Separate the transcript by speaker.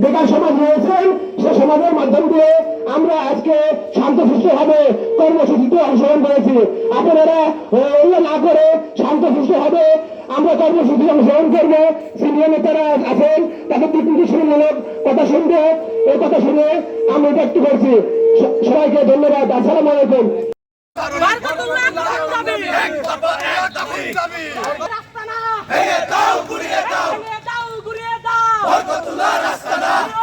Speaker 1: বেকার সমাজ রয়েছেন, সে সমাজের মাধ্যম দিয়ে আমরা আজকে শান্তশিষ্টভাবে কর্মসূচিতে অংশগ্রহণ করেছি। আপনারা না করে শান্তশিষ্টভাবে আমরা কর্মসূচি অংশগ্রহণ করবো। সিনিয়র নেতারা আছেন, তাদের দিকনির্দেশমূলক কথা শুনবো। এই কথা শুনে আমরা এটা একটু করছি। সবাইকে ধন্যবাদ। আসসালামু আলাইকুম।
Speaker 2: রাস্তা না